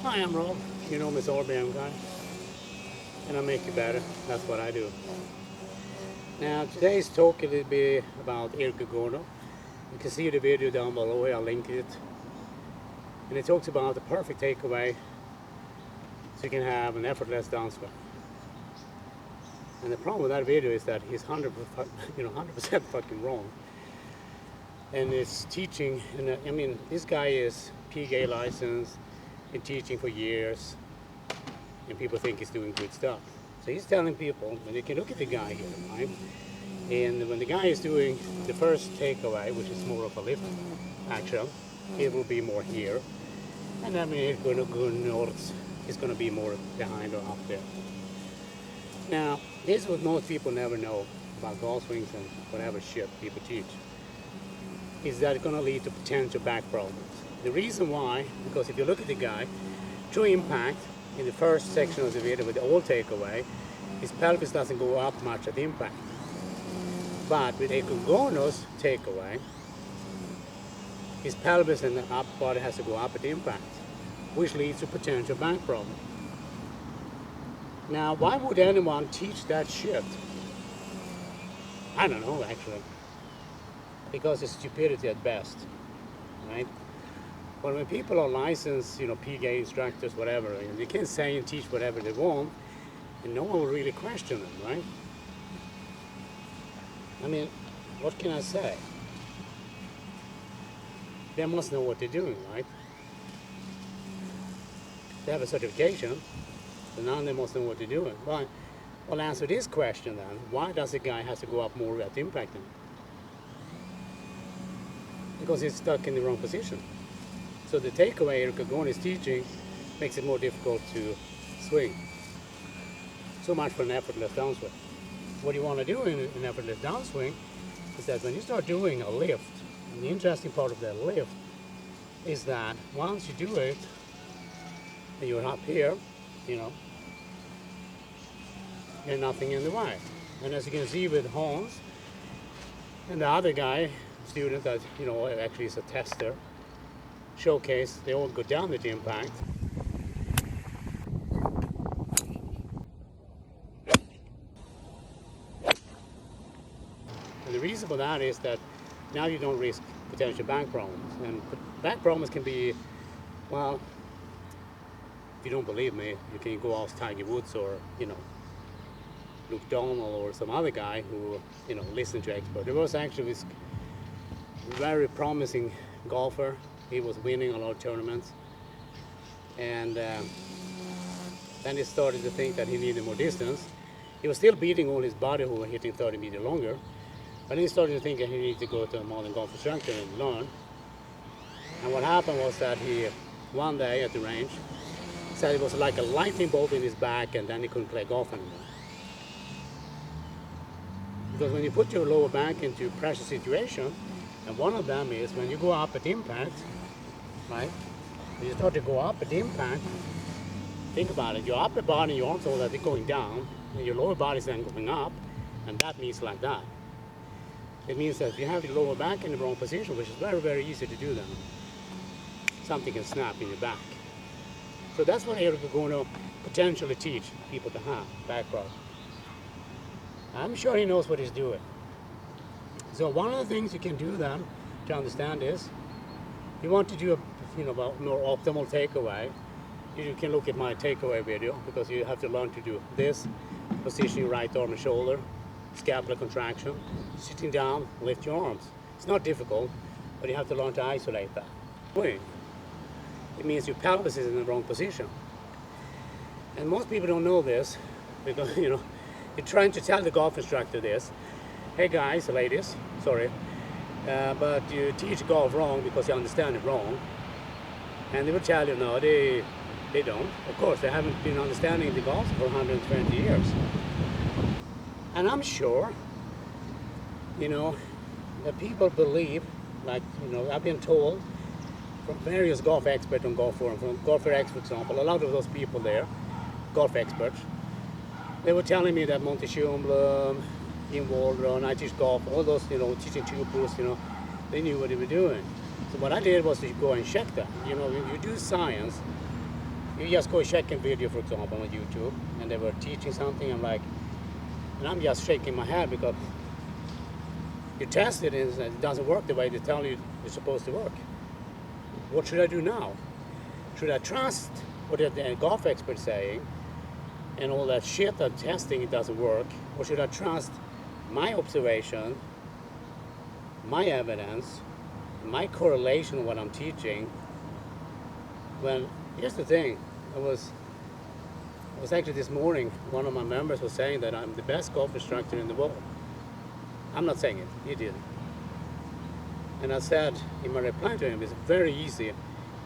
Hi, I'm Rob. You know Miss RBM guy, and I make you better. That's what I do. Now today's talk will be about Eric Cogorno. You can see the video down below. I'll link it, and it talks about the perfect takeaway so you can have an effortless downswing. And the problem with that video is that he's 100% fucking wrong. And it's teaching, and I mean, this guy is PGA licensed, been teaching for years, and people think he's doing good stuff. So he's telling people, and you can look at the guy here, right? And when the guy is doing the first takeaway, which is more of a lift action, it will be more here. And I mean, it's going to be more behind or up there. Now, this is what most people never know about golf swings and whatever shit people teach, is that it's going to lead to potential back problems. The reason why, because if you look at the guy, true impact, in the first section of the video with the old takeaway, his pelvis doesn't go up much at impact. But with Eric Cogorno's takeaway, his pelvis and the upper body has to go up at impact, which leads to potential back problem. Now, why would anyone teach that shit? I don't know, actually. Because it's stupidity at best, right? But when people are licensed, PGA instructors, whatever, they can say and teach whatever they want, and no one will really question them, right? I mean, what can I say? They must know what they're doing, right? They have a certification, so now they must know what they're doing. Well, I'll answer this question then. Why does the guy have to go up more at impact then? Because he's stuck in the wrong position. So the takeaway Eric Cogorno is teaching makes it more difficult to swing. So much for an effortless downswing. What you want to do in an effortless downswing is that when you start doing a lift, and the interesting part of that lift is that once you do it, and you're up here, there's nothing in the way. And as you can see with Hans and the other guy, student that actually is a tester, showcase, they all go down at the impact. And the reason for that is that now you don't risk potential back problems. And back problems can be, well, if you don't believe me, you can go ask Tiger Woods or, Luke Donald or some other guy who, listen to experts. There was actually this very promising golfer. He was winning a lot of tournaments. And then he started to think that he needed more distance. He was still beating all his buddies who were hitting 30 meters longer. But then he started to think that he needed to go to a modern golf instructor and learn. And what happened was that he, one day at the range, said it was like a lightning bolt in his back, and then he couldn't play golf anymore. Because when you put your lower back into a pressure situation, and one of them is when you go up at impact, right? When you start to go up at impact, think about it. Your upper body, your arms, all that, they're going down, and your lower body is then going up, and that means like that. It means that if you have your lower back in the wrong position, which is very, very easy to do then, something can snap in your back. So that's what Eric Cogorno potentially teach people to have, back problem. I'm sure he knows what he's doing. So one of the things you can do then to understand is, you want to do a more optimal takeaway, you can look at my takeaway video, because you have to learn to do this, position your right arm and shoulder, scapular contraction, sitting down, lift your arms. It's not difficult, but you have to learn to isolate that. It means your pelvis is in the wrong position. And most people don't know this, because you're trying to tell the golf instructor this. Hey guys, ladies, sorry, but you teach golf wrong because you understand it wrong. And they will tell you, no, they don't. Of course, they haven't been understanding the golf for 120 years. And I'm sure, that people believe, like, I've been told from various golf experts on Golf Forum, from Golfer X, for example, a lot of those people there, golf experts, they were telling me that Monty Schoenblum, Ian Waldron, I teach golf, all those, teaching pupils, they knew what they were doing. So what I did was to go and check that. When you do science, You just go check a video, for example, on YouTube, and they were teaching something. And I'm just shaking my head because you test it and it doesn't work the way they tell you it's supposed to work. What should I do now? Should I trust what the golf expert's saying and all that shit I'm testing it doesn't work? Or should I trust my observation, my evidence, my correlation of what I'm teaching? When, here's the thing, it was actually this morning, one of my members was saying that I'm the best golf instructor in the world. I'm not saying it, he did. And I said in my reply to him, it's very easy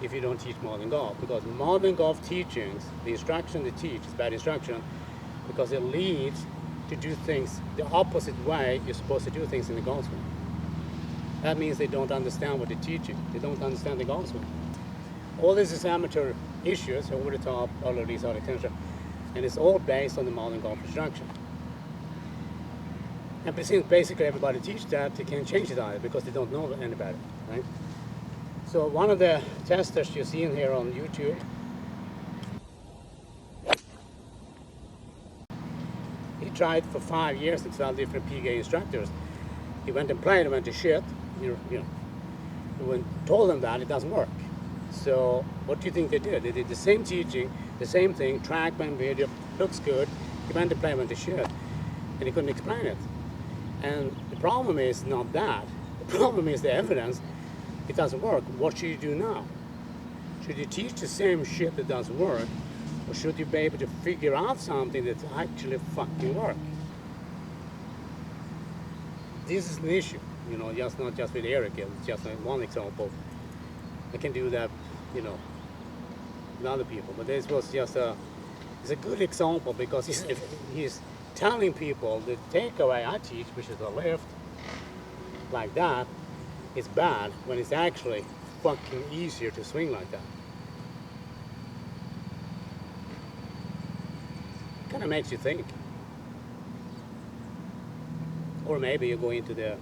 if you don't teach modern golf, because modern golf teachings, the instruction they teach is bad instruction because it leads to do things the opposite way you're supposed to do things in the golf swing. That means they don't understand what they're teaching. They don't understand the golf swing. All this is amateur issues, over the top, all of these are attention, and it's all based on the modern golf instruction. And since basically everybody teaches that, they can't change it either because they don't know any better, right? So one of the testers you see in here on YouTube, he tried for 5 years with 12 different PGA instructors. He went and played and went to shit, when told them that it doesn't work. So what do you think they did? They did the same teaching, the same thing, trackman video, looks good. He went to play, went to shit, and he couldn't explain it. And the problem is not that. The problem is the evidence. It doesn't work. What should you do now? Should you teach the same shit that doesn't work, or should you be able to figure out something that actually fucking works? This is an issue, just not just with Eric. It's just one example. I can do that, with other people. But this was just it's a good example because he's telling people the takeaway I teach, which is the lift, like that, is bad when it's actually fucking easier to swing like that. Kind of makes you think. Or maybe you go into the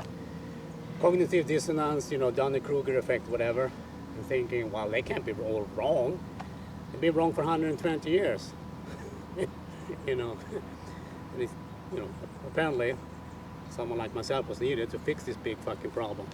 cognitive dissonance, Dunning-Kruger effect, whatever, and thinking, well, they can't be all wrong. They've been wrong for 120 years. And it's, apparently someone like myself was needed to fix this big fucking problem.